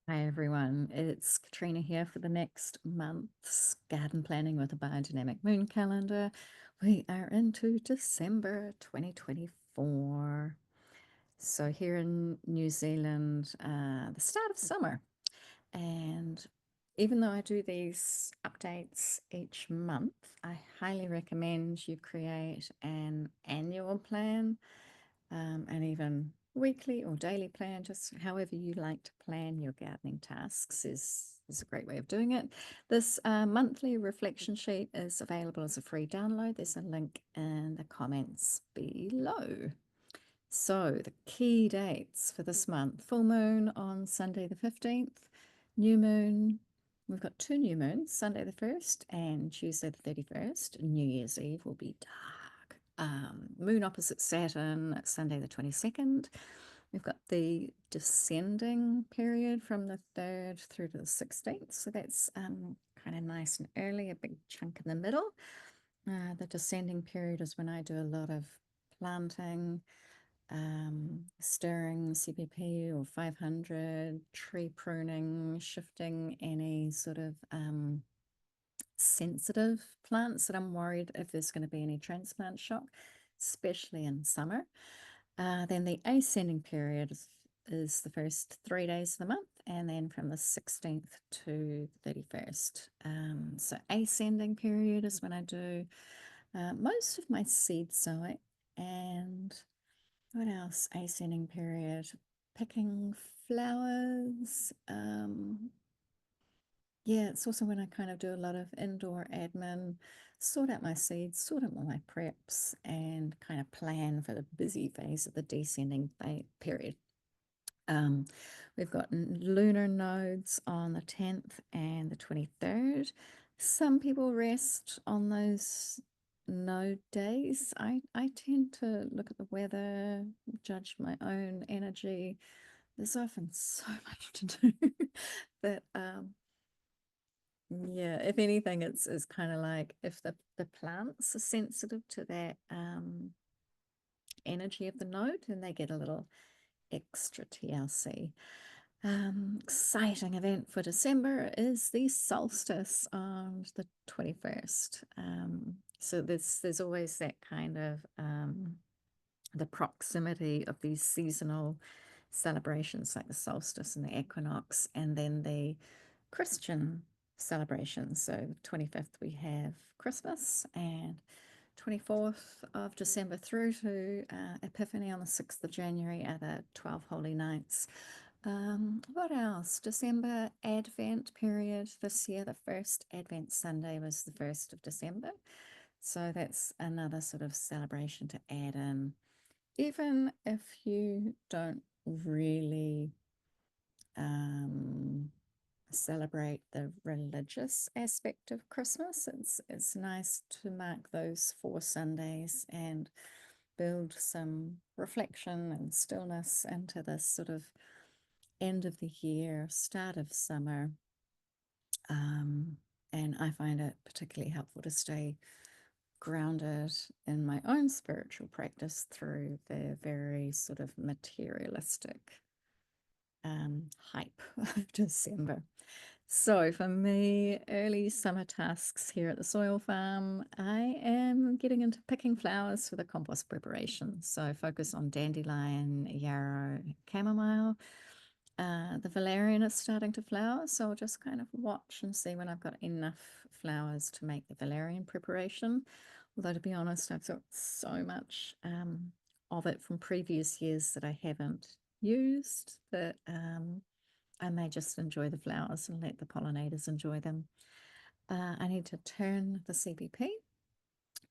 Hi everyone, it's Katrina here for the next month's garden planning with a biodynamic moon calendar. We are into December 2024. So here in New Zealand, the start of summer. And even though I do these updates each month, I highly recommend you create an annual plan and even weekly or daily plan, just however you like to plan your gardening tasks is a great way of doing it. This monthly reflection sheet is available as a free download. There's a link in the comments below. So the key dates for this month: full moon on Sunday the 15th, new moon. We've got two new moons, Sunday the 1st and Tuesday the 31st. New Year's Eve will be dark. Moon opposite Saturn, Sunday the 22nd. We've got the descending period from the 3rd through to the 16th. So that's kind of nice and early, a big chunk in the middle. The descending period is when I do a lot of planting, stirring CPP or 500, tree pruning, shifting any sort of sensitive plants that I'm worried if there's going to be any transplant shock, especially in summer. Then the ascending period is the first 3 days of the month, and then from the 16th to 31st. So ascending period is when I do most of my seed sowing. And what else? Ascending period, picking flowers. Yeah, it's also when I kind of do a lot of indoor admin, sort out my seeds, sort out my preps, and kind of plan for the busy phase of the descending period. Um, we've got lunar nodes on the 10th and the 23rd. Some people rest on those node days. I tend to look at the weather, judge my own energy. There's often so much to do that yeah, if anything, it's kind of like if the plants are sensitive to that energy of the node, then they get a little extra TLC. Exciting event for December is the solstice on the 21st. So there's always that kind of the proximity of these seasonal celebrations like the solstice and the equinox, and then the Christian celebrations. So 25th we have Christmas, and 24th of December through to Epiphany on the 6th of January are the 12 Holy Nights. What else? December Advent period. This year, the first Advent Sunday was the 1st of December. So that's another sort of celebration to add in. Even if you don't really celebrate the religious aspect of Christmas, it's nice to mark those 4 Sundays and build some reflection and stillness into this sort of end of the year, start of summer. And I find it particularly helpful to stay grounded in my own spiritual practice through the very sort of materialistic hype of December. So for me, early summer tasks here at the soil farm, I am getting into picking flowers for the compost preparation. So focus on dandelion, yarrow, chamomile. The valerian is starting to flower, so I'll just kind of watch and see when I've got enough flowers to make the valerian preparation. Although to be honest, I've got so much of it from previous years that I haven't used that I may just enjoy the flowers and let the pollinators enjoy them. I need to turn the CPP,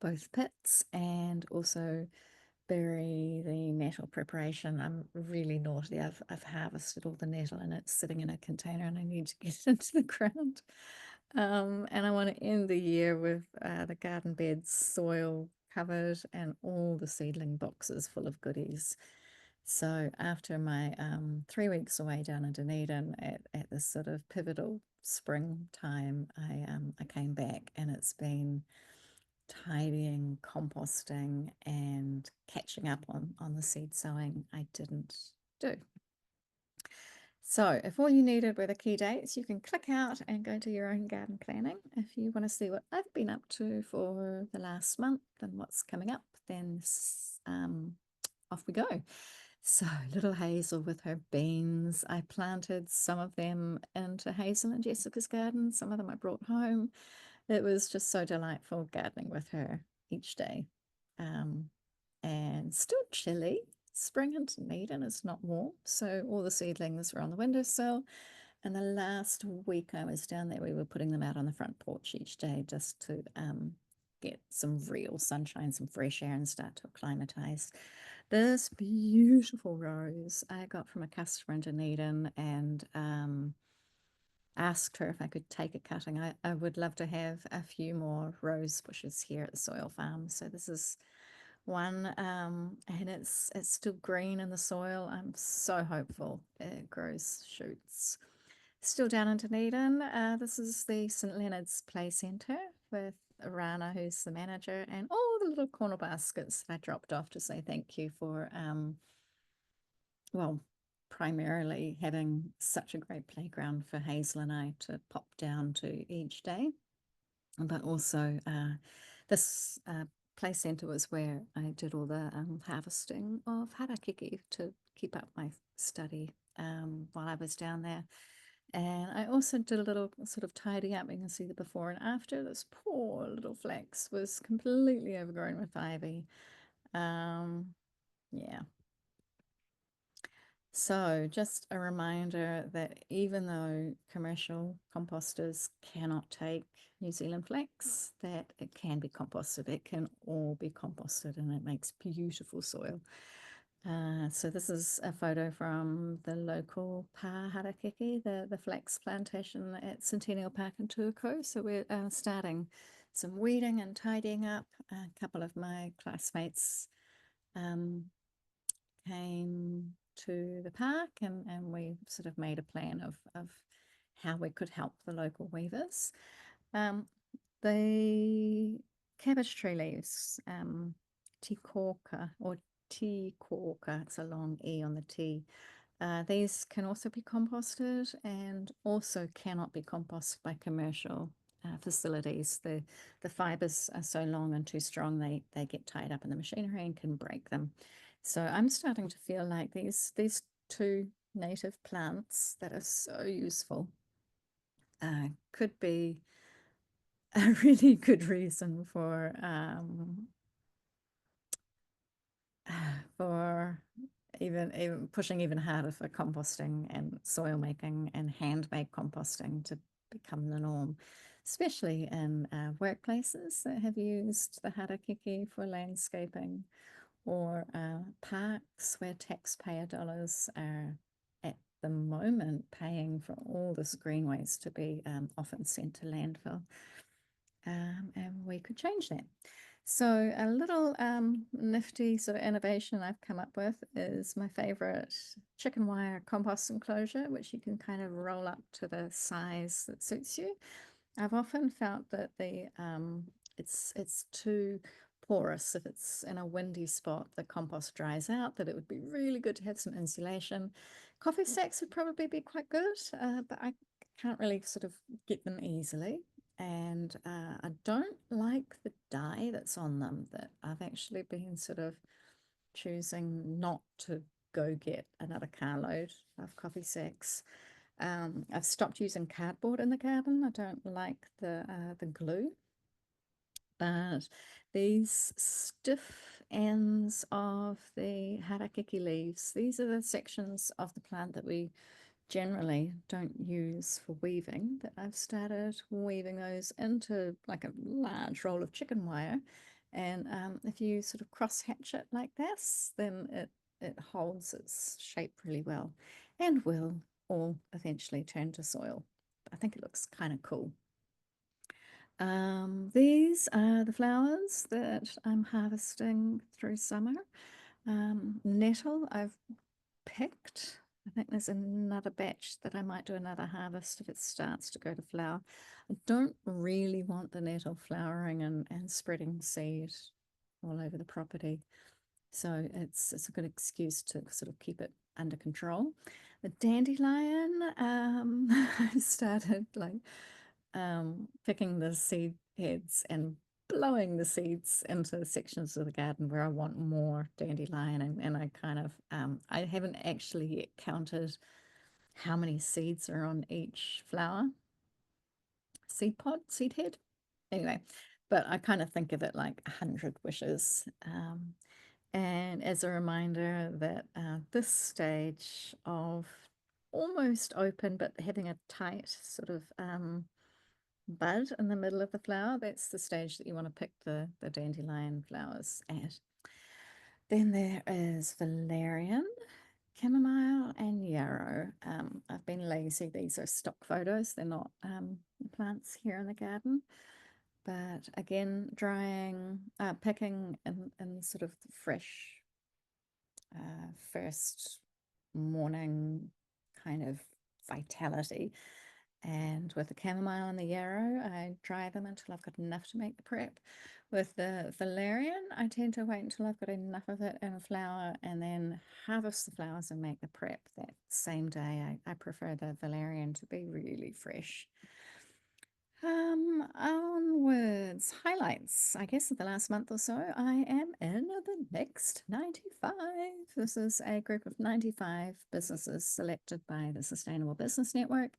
both pits, and also bury the nettle preparation. I'm really naughty. I've harvested all the nettle and it's sitting in a container and I need to get it into the ground. And I want to end the year with the garden beds soil covered and all the seedling boxes full of goodies. So after my 3 weeks away down in Dunedin at this sort of pivotal spring time, I came back and it's been tidying, composting, and catching up on the seed sowing I didn't do. So if all you needed were the key dates, you can click out and go to your own garden planning. If you want to see what I've been up to for the last month and what's coming up, then off we go. So little Hazel with her beans, I planted some of them into Hazel and Jessica's garden. Some of them I brought home. It was just so delightful gardening with her each day. And still chilly. Spring in Dunedin is not warm, so all the seedlings were on the windowsill. And the last week I was down there, we were putting them out on the front porch each day just to get some real sunshine, some fresh air, and start to acclimatize. This beautiful rose I got from a customer in Dunedin, and asked her if I could take a cutting. I would love to have a few more rose bushes here at the soil farm. So this is one, and it's still green in the soil. I'm so hopeful it grows shoots. Still down in Dunedin. This is the St Leonard's Play Centre with Rana, who's the manager, and all the little corner baskets that I dropped off to say thank you for, well, primarily having such a great playground for Hazel and I to pop down to each day. But also this play centre was where I did all the harvesting of harakeke to keep up my study while I was down there. And I also did a little sort of tidy up. You can see the before and after. This poor little flax was completely overgrown with ivy. Yeah. So just a reminder that even though commercial composters cannot take New Zealand flax, that it can be composted. It can all be composted and it makes beautiful soil. So this is a photo from the local Pa Harakeke, the flax plantation at Centennial Park in Tuakau. So we're starting some weeding and tidying up. A couple of my classmates came to the park, and we sort of made a plan of how we could help the local weavers. The cabbage tree leaves, tikorka or tikorka, it's a long E on the T. These can also be composted and also cannot be composted by commercial facilities. The fibers are so long and too strong, they get tied up in the machinery and can break them. So I'm starting to feel like these two native plants that are so useful could be a really good reason for even pushing even harder for composting and soil making and handmade composting to become the norm, especially in workplaces that have used the harakeke for landscaping, or parks where taxpayer dollars are at the moment paying for all this green waste to be often sent to landfill. And we could change that. So a little nifty sort of innovation I've come up with is my favorite chicken wire compost enclosure, which you can kind of roll up to the size that suits you. I've often felt that it's too porous. If it's in a windy spot, the compost dries out, that it would be really good to have some insulation. Coffee sacks would probably be quite good, but I can't really sort of get them easily. And I don't like the dye that's on them, that I've actually been sort of choosing not to go get another carload of coffee sacks. I've stopped using cardboard in the garden. I don't like the glue, but these stiff ends of the harakeke leaves, these are the sections of the plant that we generally don't use for weaving, but I've started weaving those into like a large roll of chicken wire. And if you sort of cross hatch it like this, then it holds its shape really well and will all eventually turn to soil. I think it looks kind of cool. These are the flowers that I'm harvesting through summer. Nettle I've picked. I think there's another batch that I might do another harvest if it starts to go to flower. I don't really want the nettle flowering and spreading seed all over the property. So it's a good excuse to sort of keep it under control. The dandelion, I started like picking the seed heads and blowing the seeds into sections of the garden where I want more dandelion, and I kind of I haven't actually yet counted how many seeds are on each flower, seed pod, seed head. Anyway, but I kind of think of it like 100 wishes. And as a reminder that this stage of almost open but having a tight sort of bud in the middle of the flower, that's the stage that you want to pick the dandelion flowers at. Then there is valerian, chamomile, and yarrow. I've been lazy. These are stock photos. They're not plants here in the garden. But again, drying, picking in sort of the fresh first morning kind of vitality. And with the chamomile and the yarrow, I dry them until I've got enough to make the prep. With the valerian, I tend to wait until I've got enough of it in a flower and then harvest the flowers and make the prep that same day. I prefer the valerian to be really fresh. Onwards, highlights. I guess in the last month or so, I am in the next 95. This is a group of 95 businesses selected by the Sustainable Business Network.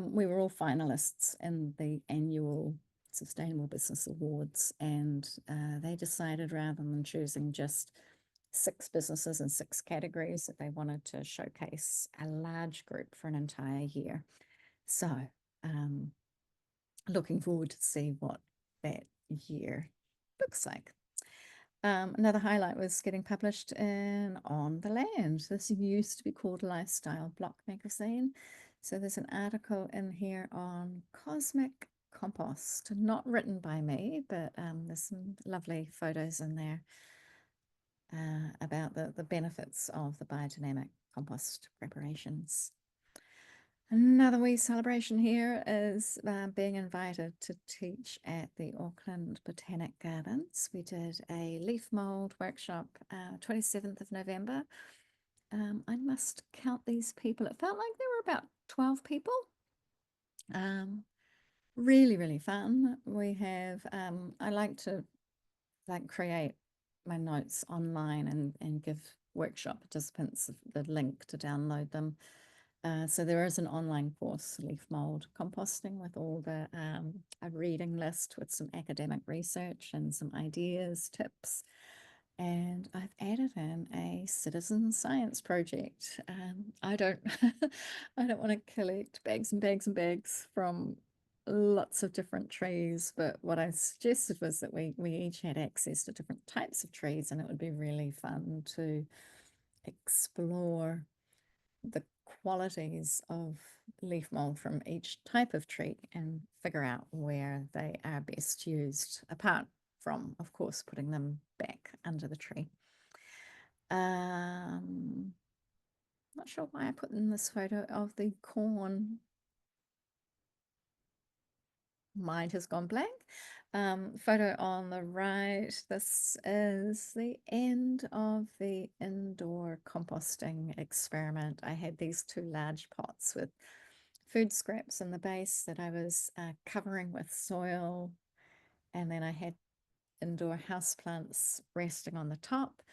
We were all finalists in the annual Sustainable Business Awards, and they decided rather than choosing just 6 businesses in 6 categories that they wanted to showcase a large group for an entire year. So, looking forward to see what that year looks like. Another highlight was getting published in On the Land. This used to be called Lifestyle Block Magazine. So there's an article in here on cosmic compost, not written by me, but there's some lovely photos in there about the benefits of the biodynamic compost preparations. Another wee celebration here is being invited to teach at the Auckland Botanic Gardens. We did a leaf mould workshop 27th of November. I must count these people. It felt like there were about 12 people. Really, really fun. We have, I like to create my notes online and give workshop participants the link to download them. So there is an online course, Leaf Mould Composting, with all the a reading list with some academic research and some ideas, tips. And I've added in a citizen science project. I don't I don't want to collect bags and bags and bags from lots of different trees, but what I suggested was that we each had access to different types of trees, and it would be really fun to explore the qualities of leaf mold from each type of tree and figure out where they are best used, apart from, of course, putting them back under the tree. Not sure why I put in this photo of the corn. Mind has gone blank. Photo on the right. This is the end of the indoor composting experiment. I had these 2 large pots with food scraps in the base that I was covering with soil, and then I had indoor houseplants resting on the top,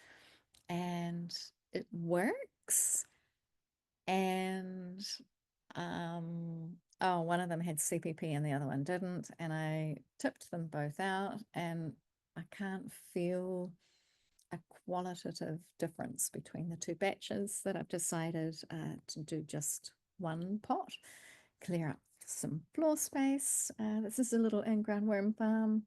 and it works. And oh, one of them had CPP and the other one didn't, and I tipped them both out, and I can't feel a qualitative difference between the 2 batches that I've decided to do just one pot, clear up some floor space. This is a little in-ground worm farm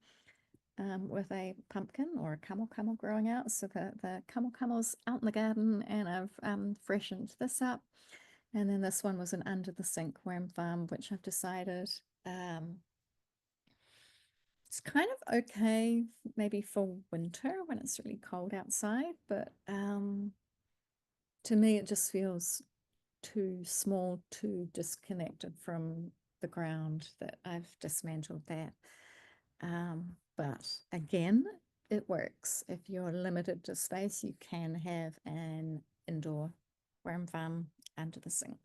with a pumpkin or a camel growing out. So the camel's out in the garden, and I've freshened this up. And then this one was an under the sink worm farm, which I've decided it's kind of okay maybe for winter when it's really cold outside, but to me it just feels too small, too disconnected from the ground, that I've dismantled that. But again, it works. If you're limited to space, you can have an indoor worm farm under the sink.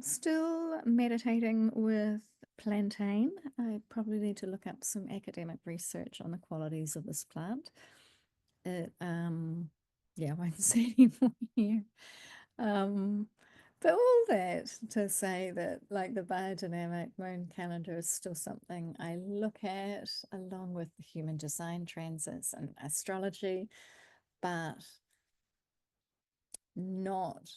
Still meditating with plantain. I probably need to look up some academic research on the qualities of this plant. Yeah, I won't say anymore here. Um, but all that to say that, like, the biodynamic moon calendar is still something I look at along with the human design transits and astrology, but not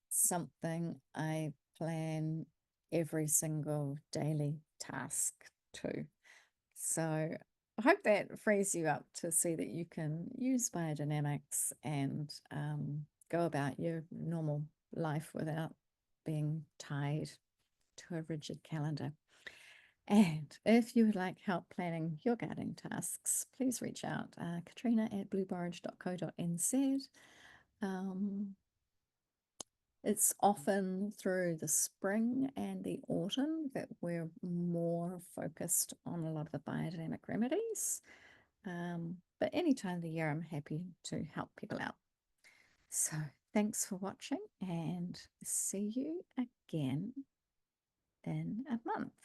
something I plan every single daily task to. So I hope that frees you up to see that you can use biodynamics and go about your normal life without being tied to a rigid calendar. And if you would like help planning your gardening tasks, please reach out, Katrina at blueborage.co.nz. It's often through the spring and the autumn that we're more focused on a lot of the biodynamic remedies. But any time of the year, I'm happy to help people out. So thanks for watching, and see you again in a month.